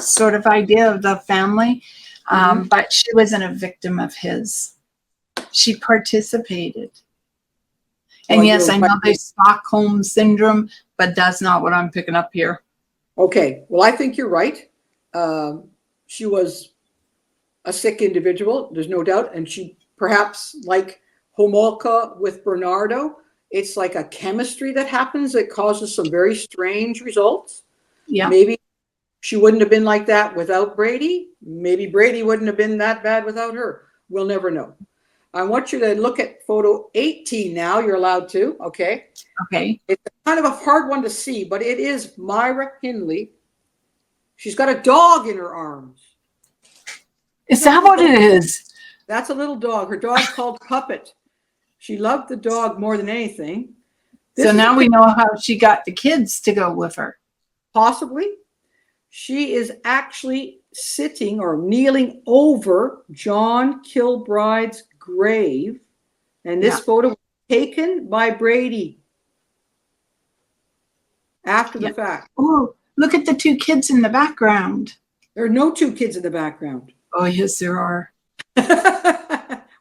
sort of idea of the family. But she wasn't a victim of his. She participated. And yes, I know there's Stockholm syndrome, but that's not what I'm picking up here. Okay. Well, I think you're right. She was a sick individual, there's no doubt. And she perhaps like Homolka with Bernardo, it's like a chemistry that happens that causes some very strange results. Yeah. Maybe she wouldn't have been like that without Brady. Maybe Brady wouldn't have been that bad without her. We'll never know. I want you to look at photo 18 now. You're allowed to. Okay. Okay. It's kind of a hard one to see, but it is Myra Hindley. She's got a dog in her arms. Is that what it is? That's a little dog. Her dog's called Puppet. She loved the dog more than anything. So now we know how she got the kids to go with her. Possibly. She is actually sitting or kneeling over John Kilbride's grave. And this photo was taken by Brady after the fact. Oh, look at the two kids in the background. There are no two kids in the background. Oh, yes, there are.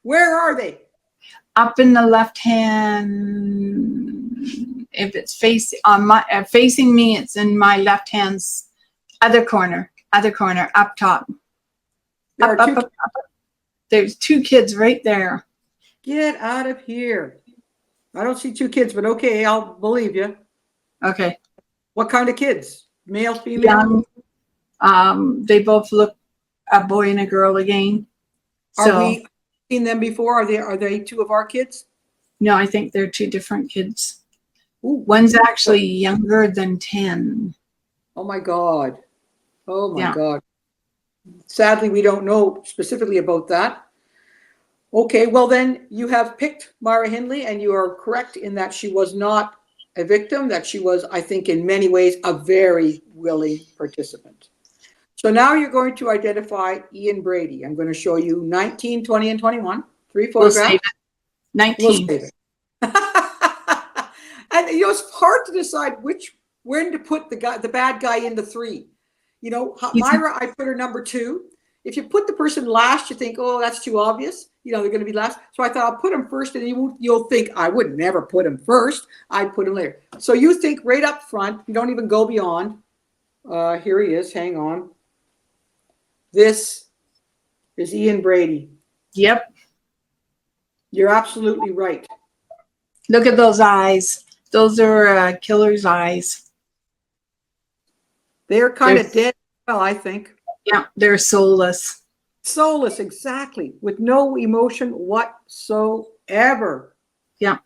Where are they? Up in the left hand. If it's facing me, it's in my left hand's other corner, up top. Up. There's two kids right there. Get out of here. I don't see two kids, but okay, I'll believe you. Okay. What kind of kids? Male, female? Young. They both look a boy and a girl again. Are we seen them before? Are they two of our kids? No, I think they're two different kids. Ooh. One's actually younger than 10. Oh my God. God. Sadly, we don't know specifically about that. Okay, well then you have picked Myra Hindley, and you are correct in that she was not a victim, that she was, I think, in many ways, a very willing participant. So now you're going to identify Ian Brady. I'm going to show you 19, 20, and 21. 3 photographs. We'll save it. 19. We'll save it. And it's hard to decide when to put the bad guy into 3. You know, Myra, I put her number 2. If you put the person last, you think, oh, that's too obvious. You know, they're going to be last. So I thought I'll put him first, and you'll think I would never put him first. I'd put him later. So you think right up front. You don't even go beyond. Here he is. Hang on. This is Ian Brady. Yep. You're absolutely right. Look at those eyes. Those are killer's eyes. They're kind of dead. Well, I think. Yeah, they're soulless. Soulless, exactly, with no emotion whatsoever. Yeah.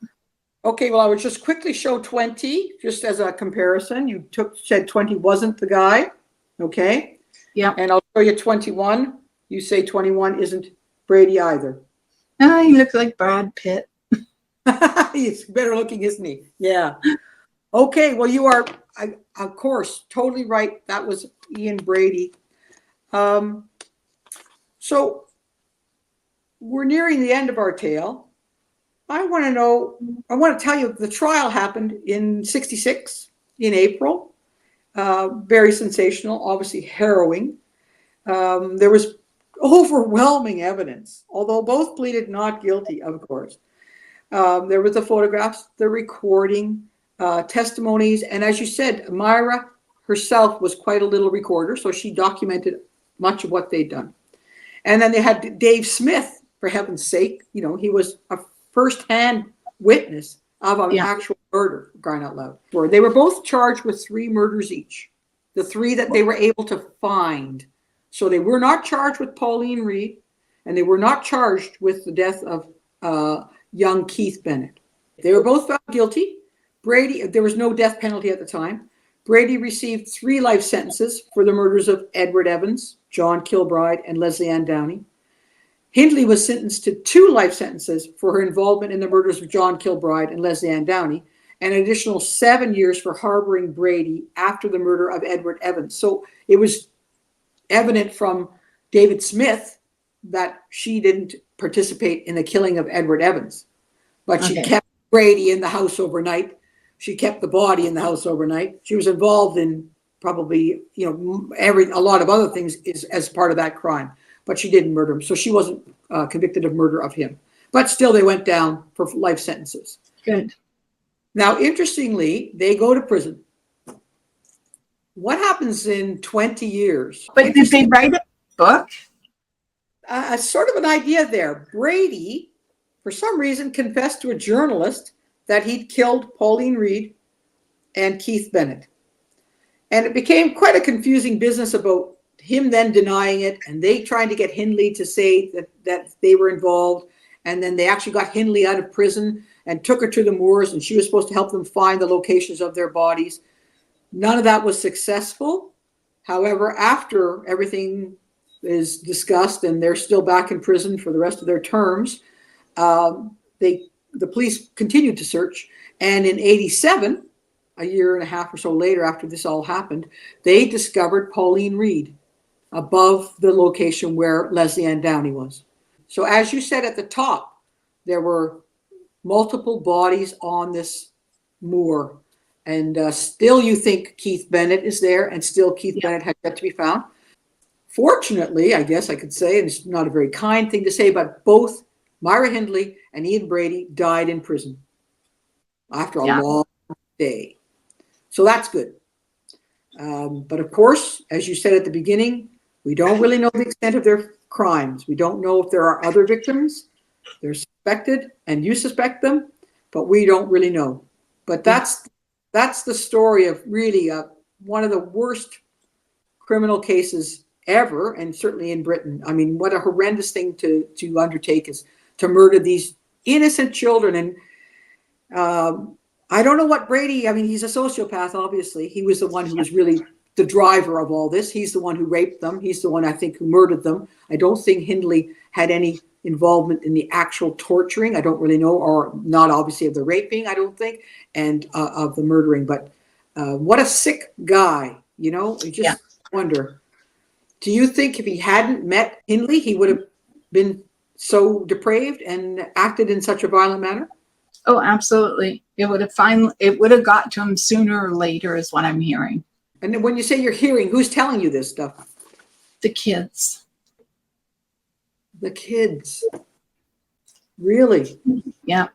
Okay, well, I would just quickly show 20, just as a comparison. You said 20 wasn't the guy, okay? Yeah. And I'll show you 21. You say 21 isn't Brady either. He looks like Brad Pitt. He's better looking, isn't he? Yeah. Okay, well, you are, of course, totally right. That was Ian Brady. So we're nearing the end of our tale. I want to tell you the trial happened in 66 in April. Very sensational, obviously harrowing. There was overwhelming evidence, although both pleaded not guilty, of course. There were the photographs, the recording, testimonies, and as you said, Myra herself was quite a little recorder, so she documented much of what they'd done. And then they had Dave Smith, for heaven's sake. You know, he was a first-hand witness of an actual murder, crying out loud. They were both charged with 3 murders each, the 3 that they were able to find. So they were not charged with Pauline Reed, and they were not charged with the death of young Keith Bennett. They were both found guilty. Brady, there was no death penalty at the time. Brady received 3 life sentences for the murders of Edward Evans, John Kilbride, and Leslie Ann Downey. Hindley was sentenced to 2 life sentences for her involvement in the murders of John Kilbride and Leslie Ann Downey, and an additional 7 years for harboring Brady after the murder of Edward Evans. So it was evident from David Smith that she didn't participate in the killing of Edward Evans, but she kept Brady in the house overnight. She kept the body in the house overnight. She was involved in probably, a lot of other things as part of that crime, but she didn't murder him. So she wasn't convicted of murder of him, but still they went down for life sentences. Good. Now, interestingly, they go to prison. What happens in 20 years? But did they write a book? Sort of an idea there. Brady, for some reason, confessed to a journalist that he'd killed Pauline Reed and Keith Bennett. And it became quite a confusing business about him then denying it, and they trying to get Hindley to say that they were involved. And then they actually got Hindley out of prison and took her to the moors, and she was supposed to help them find the locations of their bodies. None of that was successful. However, after everything is discussed and they're still back in prison for the rest of their terms, they the police continued to search. And in 87, a year and a half or so later after this all happened, they discovered Pauline Reed above the location where Leslie Ann Downey was. So as you said at the top, there were multiple bodies on this moor. And still you think Keith Bennett is there, and still Keith Bennett had yet to be found. Fortunately, I guess I could say, and it's not a very kind thing to say, but both Myra Hindley and Ian Brady died in prison after a long day. So that's good. But of course, as you said at the beginning, we don't really know the extent of their crimes. We don't know if there are other victims. They're suspected, and you suspect them, but we don't really know. But that's the story of really one of the worst criminal cases ever, and certainly in Britain. I mean, what a horrendous thing to undertake is to murder these innocent children. And I don't know what Brady, I mean, he's a sociopath, obviously. He was the one who was really the driver of all this. He's the one who raped them. He's the one, I think, who murdered them. I don't think Hindley had any involvement in the actual torturing. I don't really know, or not obviously of the raping, I don't think, and of the murdering. But what a sick guy, you know? You just wonder. Do you think if he hadn't met Hindley, he would have been so depraved and acted in such a violent manner? Oh, absolutely. It would have got to him sooner or later, is what I'm hearing. And then when you say you're hearing, who's telling you this stuff? The kids. The kids. Really? Yeah.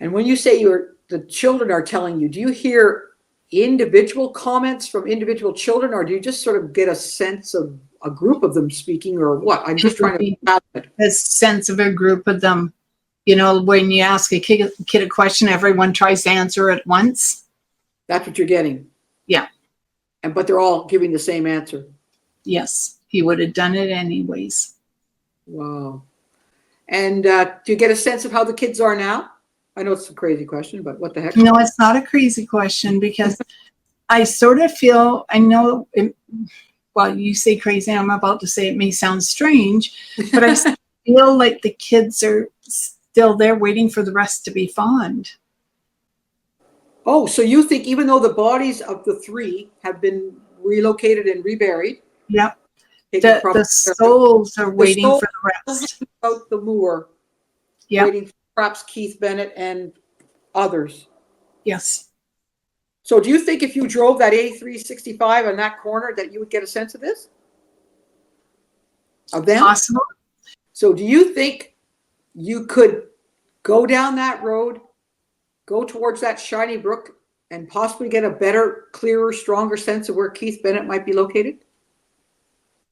And when you say the children are telling you, do you hear individual comments from individual children, or do you just sort of get a sense of a group of them speaking, or what? I'm just trying to fathom it. A sense of a group of them. You know, when you ask a kid a question, everyone tries to answer at once. That's what you're getting. Yeah. But they're all giving the same answer. Yes, he would have done it anyways. Wow. And do you get a sense of how the kids are now? I know it's a crazy question, but what the heck? No, it's not a crazy question, because I sort of feel, I know, well, you say crazy, I'm about to say it may sound strange, but I feel like the kids are still there waiting for the rest to be found. Oh, so you think even though the bodies of the three have been relocated and reburied, yep, the souls are waiting for the rest. Out the moor, yep. Waiting for perhaps Keith Bennett and others. Yes. So do you think if you drove that A365 on that corner that you would get a sense of this? Of them? Possible. So do you think you could go down that road, go towards that shiny brook, and possibly get a better, clearer, stronger sense of where Keith Bennett might be located?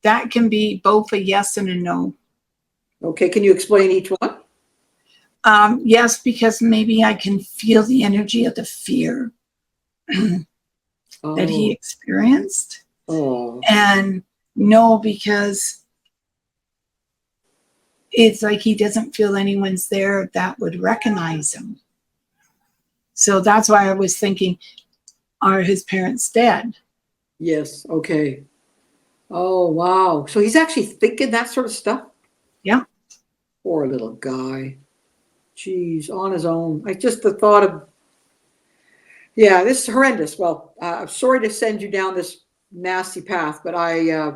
That can be both a yes and a no. Okay, can you explain each one? Yes, because maybe I can feel the energy of the fear that he experienced. Oh. And no, because it's like he doesn't feel anyone's there that would recognize him. So that's why I was thinking, are his parents dead? Yes, okay. Oh, wow. So he's actually thinking that sort of stuff? Yeah. Poor little guy. Jeez, on his own. I just the thought of, yeah, this is horrendous. Well, I'm sorry to send you down this nasty path, but I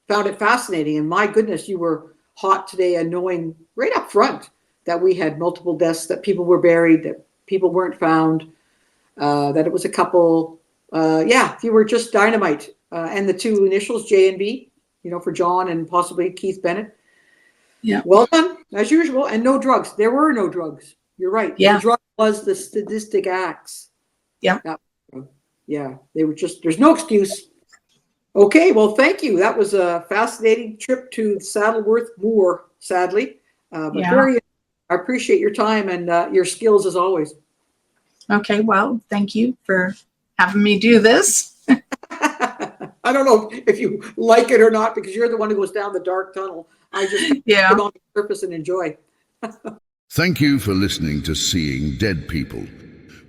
found it fascinating. And my goodness, you were hot today and knowing right up front that we had multiple deaths, that people were buried, that people weren't found, that it was a couple. Yeah, you were just dynamite. And the two initials, J and B, you know, for John and possibly Keith Bennett. Yeah. Well done, as usual. And no drugs. There were no drugs. You're right. Yeah. The drug was the sadistic acts. Yeah. Yeah. They were just, there's no excuse. Okay. Well, thank you. That was a fascinating trip to Saddleworth Moor, sadly. But I appreciate your time and your skills as always. Okay. Well, thank you for having me do this. I don't know if you like it or not, because you're the one who goes down the dark tunnel. I just get on the surface and enjoy. Thank you for listening to Seeing Dead People,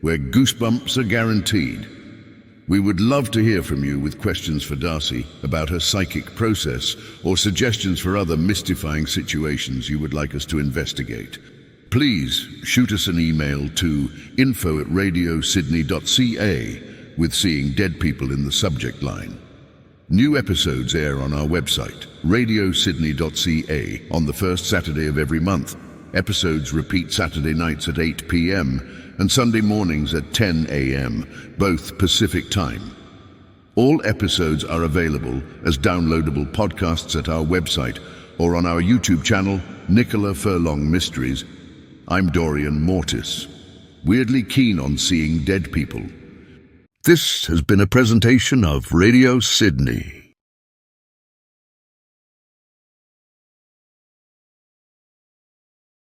where goosebumps are guaranteed. We would love to hear from you with questions for Darcy about her psychic process or suggestions for other mystifying situations you would like us to investigate. Please shoot us an email to info@radiosydney.ca with Seeing Dead People in the subject line. New episodes air on our website, radiosydney.ca, on the first Saturday of every month. Episodes repeat Saturday nights at 8 p.m. and Sunday mornings at 10 a.m., both Pacific time. All episodes are available as downloadable podcasts at our website or on our YouTube channel, Nicola Furlong Mysteries. I'm Dorian Mortis, weirdly keen on seeing dead people. This has been a presentation of Radio Sydney.